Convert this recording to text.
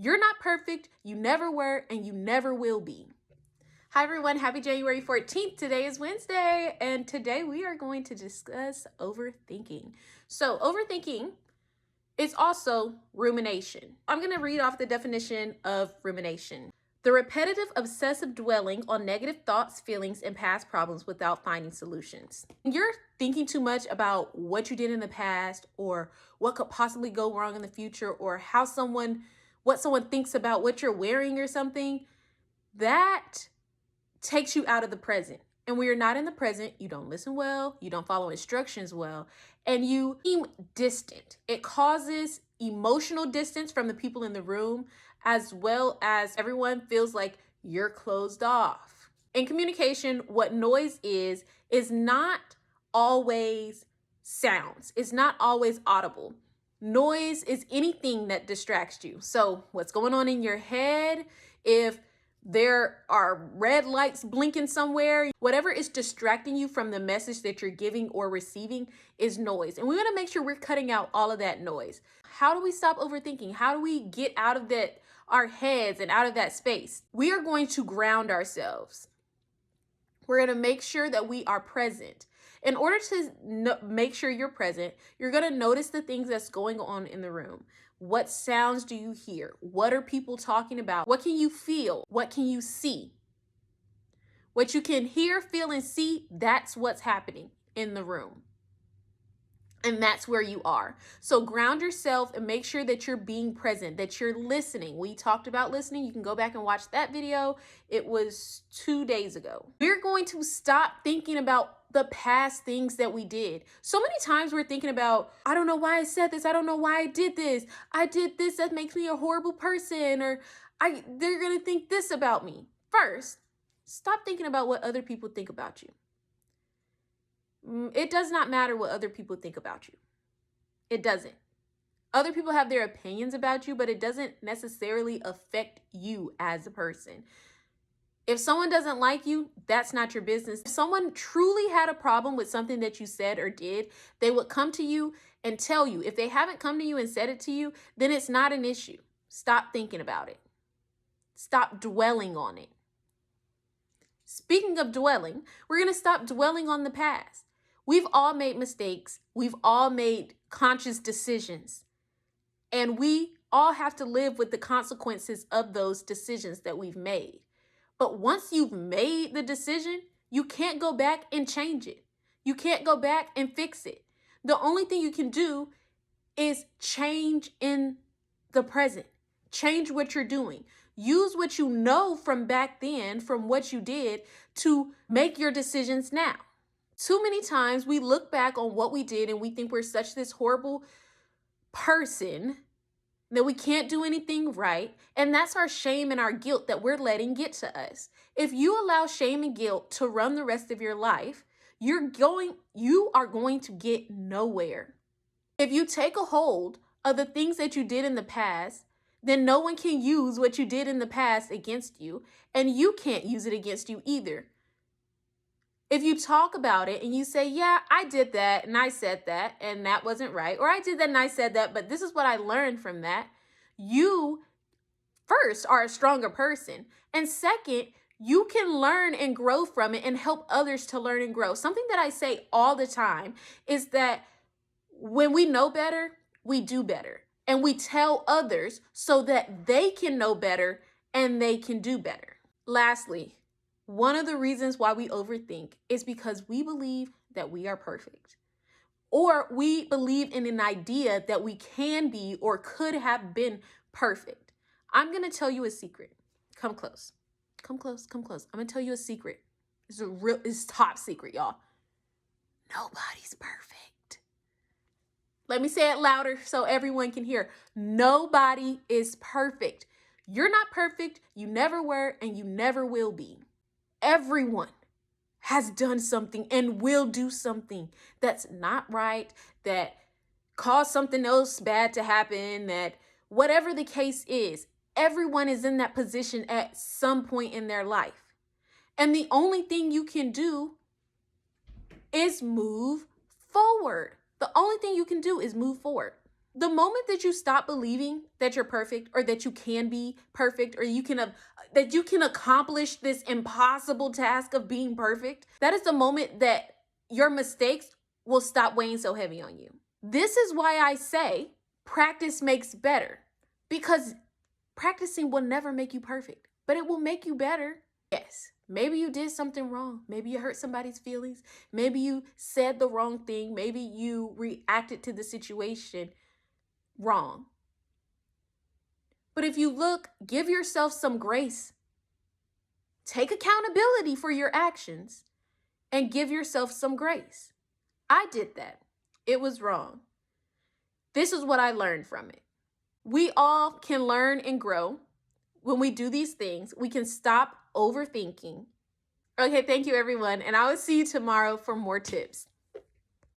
You're not perfect, you never were, and you never will be. Hi everyone, happy January 14th. Today is Wednesday, and today we are going to discuss overthinking. So overthinking is also rumination. I'm going to read off the definition of rumination. The repetitive, obsessive dwelling on negative thoughts, feelings, and past problems without finding solutions. You're thinking too much about what you did in the past, or what could possibly go wrong in the future, or what someone thinks about what you're wearing or something. That takes you out of the present. And when you're not in the present, you don't listen well, you don't follow instructions well, and you seem distant. It causes emotional distance from the people in the room, as well as everyone feels like you're closed off. In communication, what noise is not always sounds. It's not always audible. Noise is anything that distracts you. So what's going on in your head, if there are red lights blinking somewhere, whatever is distracting you from the message that you're giving or receiving is noise. And we want to make sure we're cutting out all of that noise. How do we stop overthinking? How do we get out of our heads and out of that space? We are going to ground ourselves. We're going to make sure that we are present. In order to make sure you're present, you're going to notice the things that's going on in the room. What sounds do you hear? What are people talking about? What can you feel? What can you see? What you can hear, feel, and see, that's what's happening in the room. And that's where you are. So ground yourself and make sure that you're being present, that you're listening. We talked about listening. You can go back and watch that video. It was 2 days ago. We're going to stop thinking about the past things that we did. So many times we're thinking about, I don't know why I said this. I don't know why I did this. I did this. That makes me a horrible person. Or they're going to think this about me. First, stop thinking about what other people think about you. It does not matter what other people think about you. It doesn't. Other people have their opinions about you, but it doesn't necessarily affect you as a person. If someone doesn't like you, that's not your business. If someone truly had a problem with something that you said or did, they would come to you and tell you. If they haven't come to you and said it to you, then it's not an issue. Stop thinking about it. Stop dwelling on it. Speaking of dwelling, we're going to stop dwelling on the past. We've all made mistakes. We've all made conscious decisions. And we all have to live with the consequences of those decisions that we've made. But once you've made the decision, you can't go back and change it. You can't go back and fix it. The only thing you can do is change in the present. Change what you're doing. Use what you know from back then, from what you did, to make your decisions now. Too many times we look back on what we did and we think we're such this horrible person that we can't do anything right. And that's our shame and our guilt that we're letting get to us. If you allow shame and guilt to run the rest of your life, you are going to get nowhere. If you take a hold of the things that you did in the past, then no one can use what you did in the past against you, and you can't use it against you either. If you talk about it and you say, yeah, I did that and I said that and that wasn't right, or I did that and I said that, but this is what I learned from that, you first are a stronger person. And second, you can learn and grow from it and help others to learn and grow. Something that I say all the time is that when we know better, we do better. And we tell others so that they can know better and they can do better. Lastly, one of the reasons why we overthink is because we believe that we are perfect, or we believe in an idea that we can be or could have been perfect. I'm going to tell you a secret. Come close. Come close. Come close. I'm going to tell you a secret. It's top secret, y'all. Nobody's perfect. Let me say it louder so everyone can hear. Nobody is perfect. You're not perfect. You never were, and you never will be. Everyone has done something and will do something that's not right, that caused something else bad to happen, that whatever the case is, everyone is in that position at some point in their life. And the only thing you can do is move forward. The only thing you can do is move forward. The moment that you stop believing that you're perfect, or that you can be perfect, or that you can accomplish this impossible task of being perfect, that is the moment that your mistakes will stop weighing so heavy on you. This is why I say practice makes better, because practicing will never make you perfect, but it will make you better. Yes, maybe you did something wrong. Maybe you hurt somebody's feelings. Maybe you said the wrong thing. Maybe you reacted to the situation wrong. But if you look, give yourself some grace. Take accountability for your actions and give yourself some grace. I did that. It was wrong. This is what I learned from it. We all can learn and grow. When we do these things, we can stop overthinking. Okay, thank you everyone, and I will see you tomorrow for more tips.